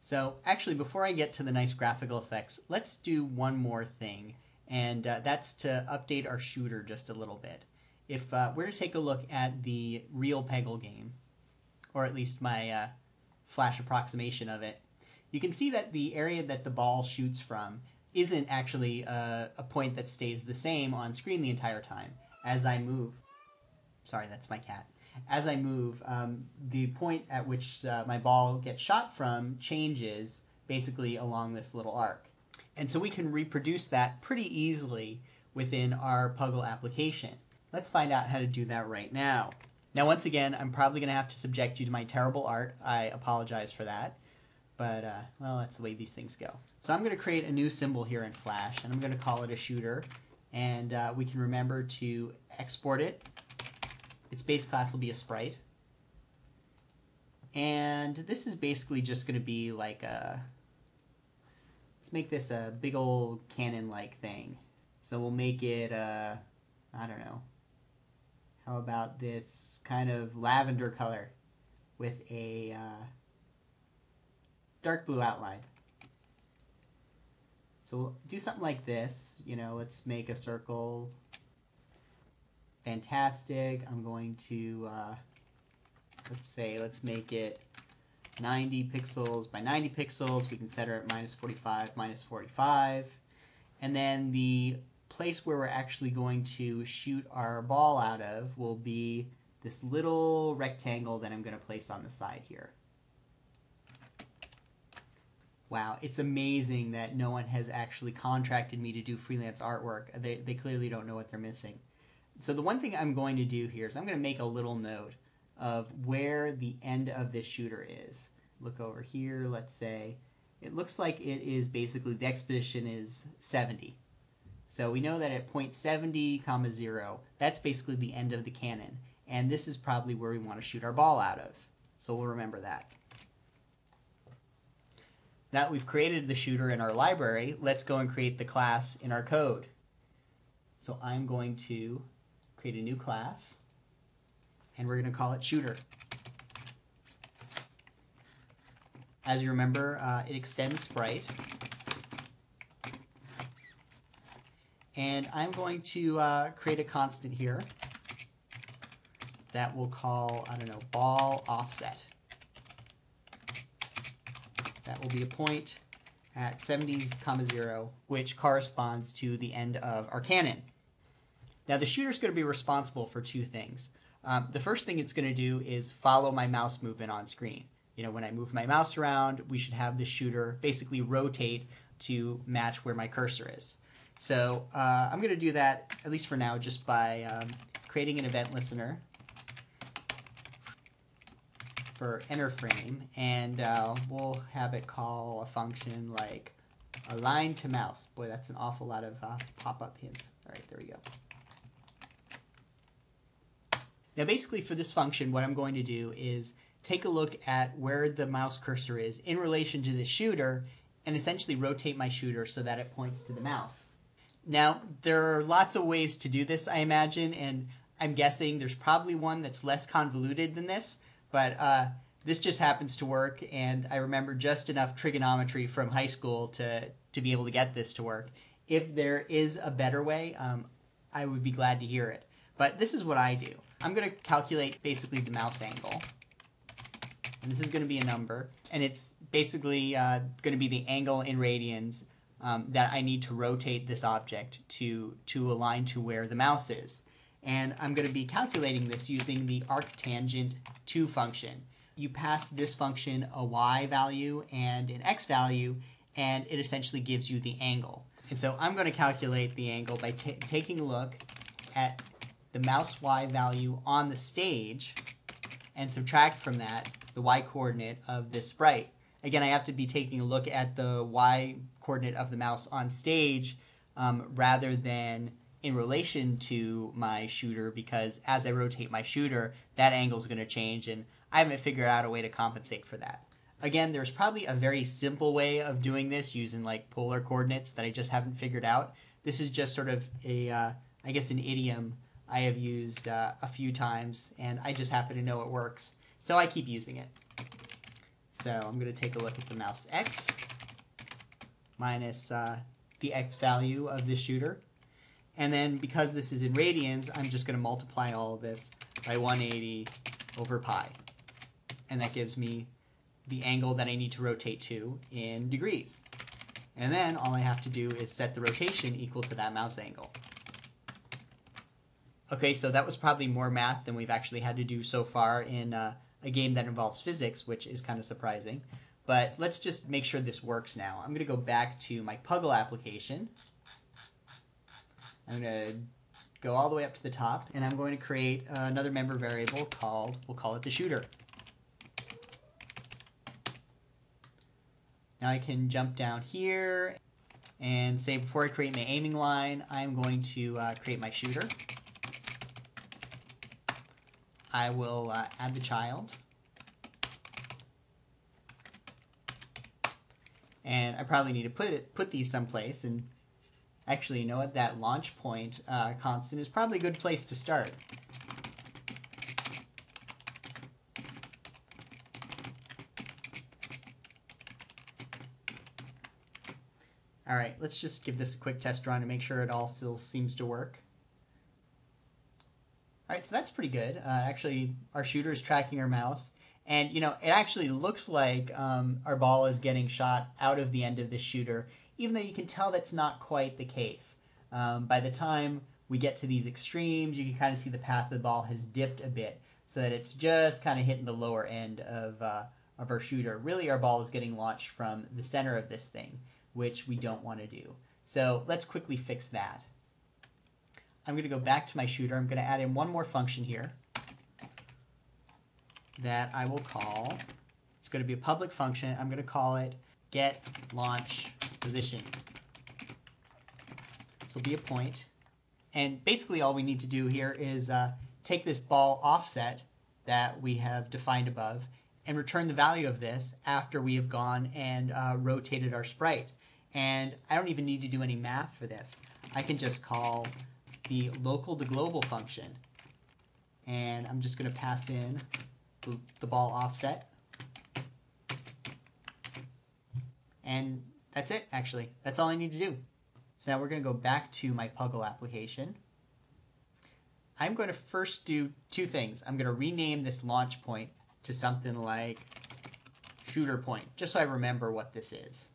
So actually, before I get to the nice graphical effects, let's do one more thing, and that's to update our shooter just a little bit. If we're to take a look at the real Peggle game, or at least my flash approximation of it, you can see that the area that the ball shoots from isn't actually a point that stays the same on screen the entire time. As I move, sorry, that's my cat. As I move, the point at which my ball gets shot from changes basically along this little arc. And so we can reproduce that pretty easily within our Puggle application. Let's find out how to do that right now. Now, once again, I'm probably going to have to subject you to my terrible art. I apologize for that. But, well, that's the way these things go. So I'm going to create a new symbol here in Flash, and I'm going to call it a shooter. And we can remember to export it. Its base class will be a sprite. And this is basically just going to be like a... Let's make this a big old cannon-like thing. So we'll make it, I don't know. How about this kind of lavender color with a dark blue outline? So we'll do something like this. You know, let's make a circle. Fantastic. I'm going to, let's make it 90 pixels by 90 pixels. We can set her at -45, -45. And then the place where we're actually going to shoot our ball out of will be this little rectangle that I'm going to place on the side here. Wow, it's amazing that no one has actually contracted me to do freelance artwork. They clearly don't know what they're missing. So the one thing I'm going to do here is I'm going to make a little note of where the end of this shooter is. Look over here, let's say. It looks like it is basically, the x position is 70. So we know that at point 70, 0, that's basically the end of the cannon. And this is probably where we want to shoot our ball out of. So we'll remember that. Now that we've created the shooter in our library, let's go and create the class in our code. So I'm going to create a new class, and we're going to call it shooter. As you remember, it extends sprite. And I'm going to create a constant here that we'll call, I don't know, ball offset. That will be a point at 70, 0, which corresponds to the end of our cannon. Now the shooter is going to be responsible for two things. The first thing it's going to do is follow my mouse movement on screen. You know, when I move my mouse around, we should have the shooter basically rotate to match where my cursor is. So I'm going to do that, at least for now, just by creating an event listener for enter frame, and we'll have it call a function like align to mouse. Boy, that's an awful lot of pop-up hints. All right, there we go. Now basically for this function, what I'm going to do is take a look at where the mouse cursor is in relation to the shooter and essentially rotate my shooter so that it points to the mouse. Now, there are lots of ways to do this, I imagine, and I'm guessing there's probably one that's less convoluted than this, but this just happens to work, and I remember just enough trigonometry from high school to be able to get this to work. If there is a better way, I would be glad to hear it. But this is what I do. I'm going to calculate basically the mouse angle. And this is going to be a number, and it's basically going to be the angle in radians that I need to rotate this object to align to where the mouse is. And I'm going to be calculating this using the arctangent 2 function. You pass this function a y value and an x value, and it essentially gives you the angle. And so I'm going to calculate the angle by taking a look at the mouse y value on the stage and subtract from that the y coordinate of this sprite. Again, I have to be taking a look at the y coordinate of the mouse on stage rather than in relation to my shooter, because as I rotate my shooter, that angle is going to change, and I haven't figured out a way to compensate for that. Again, there's probably a very simple way of doing this using like polar coordinates that I just haven't figured out. This is just sort of a, I guess, an idiom I have used a few times, and I just happen to know it works, so I keep using it. So I'm going to take a look at the mouse X minus the X value of the shooter. And then because this is in radians, I'm just going to multiply all of this by 180 over pi. And that gives me the angle that I need to rotate to in degrees. And then all I have to do is set the rotation equal to that mouse angle. Okay, so that was probably more math than we've actually had to do so far in a game that involves physics, which is kind of surprising. But let's just make sure this works now. I'm going to go back to my Puggle application. I'm going to go all the way up to the top, and I'm going to create another member variable called, we'll call it the shooter. Now I can jump down here and say before I create my aiming line, I'm going to create my shooter. I will add the child. And I probably need to put these someplace. And actually, you know what? That launch point constant is probably a good place to start. All right, let's just give this a quick test run to make sure it all still seems to work. All right, so that's pretty good. Actually, our shooter is tracking our mouse. And, you know, it actually looks like our ball is getting shot out of the end of this shooter, even though you can tell that's not quite the case. By the time we get to these extremes, you can kind of see the path of the ball has dipped a bit so that it's just kind of hitting the lower end of our shooter. Really, our ball is getting launched from the center of this thing, which we don't want to do. So let's quickly fix that. I'm going to go back to my shooter. I'm going to add in one more function here that I will call, it's going to be a public function. I'm going to call it get launch position. This will be a point. And basically all we need to do here is take this ball offset that we have defined above and return the value of this after we have gone and rotated our sprite. And I don't even need to do any math for this. I can just call the local to global function. And I'm just going to pass in the ball offset. And that's it, actually. That's all I need to do. So now we're going to go back to my Puggle application. I'm going to first do two things. I'm going to rename this launch point to something like shooter point, just so I remember what this is.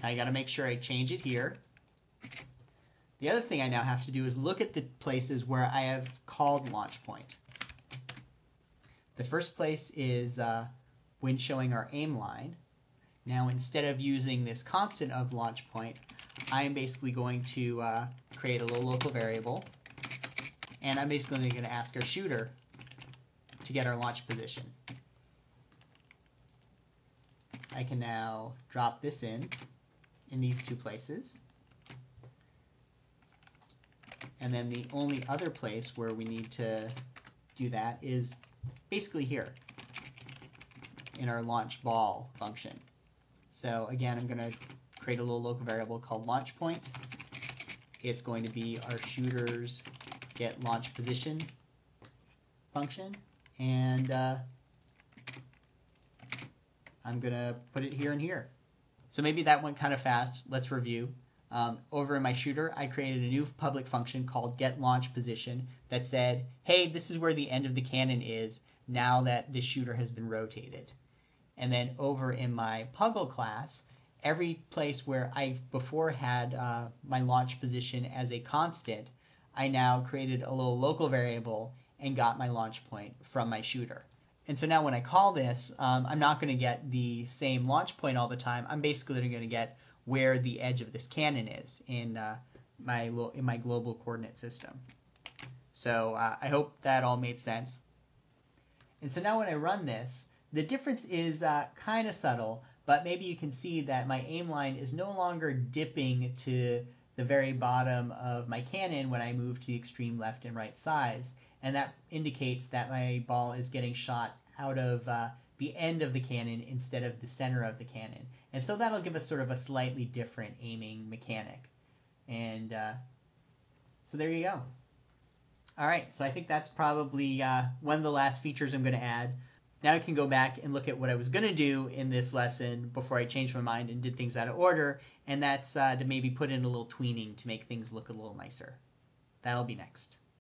Now I got to make sure I change it here. The other thing I now have to do is look at the places where I have called launch point. The first place is when showing our aim line. Now instead of using this constant of launch point, I am basically going to create a little local variable, and I'm basically going to ask our shooter to get our launch position. I can now drop this in these two places. And then the only other place where we need to do that is basically here in our launch ball function. So again, I'm going to create a little local variable called launch point. It's going to be our shooter's get launch position function. And I'm going to put it here and here. So maybe that went kind of fast. Let's review. Over in my shooter, I created a new public function called getLaunchPosition that said, hey, this is where the end of the cannon is now that this shooter has been rotated. And then over in my Puggle class, every place where I before had my launch position as a constant, I now created a little local variable and got my launch point from my shooter. And so now when I call this, I'm not going to get the same launch point all the time. I'm basically going to get where the edge of this cannon is in my global coordinate system. So I hope that all made sense. And so now when I run this, the difference is kind of subtle, but maybe you can see that my aim line is no longer dipping to the very bottom of my cannon when I move to the extreme left and right sides. And that indicates that my ball is getting shot out of the end of the cannon instead of the center of the cannon. And so that'll give us sort of a slightly different aiming mechanic. And so there you go. All right, so I think that's probably one of the last features I'm going to add. Now I can go back and look at what I was going to do in this lesson before I changed my mind and did things out of order, and that's to maybe put in a little tweening to make things look a little nicer. That'll be next.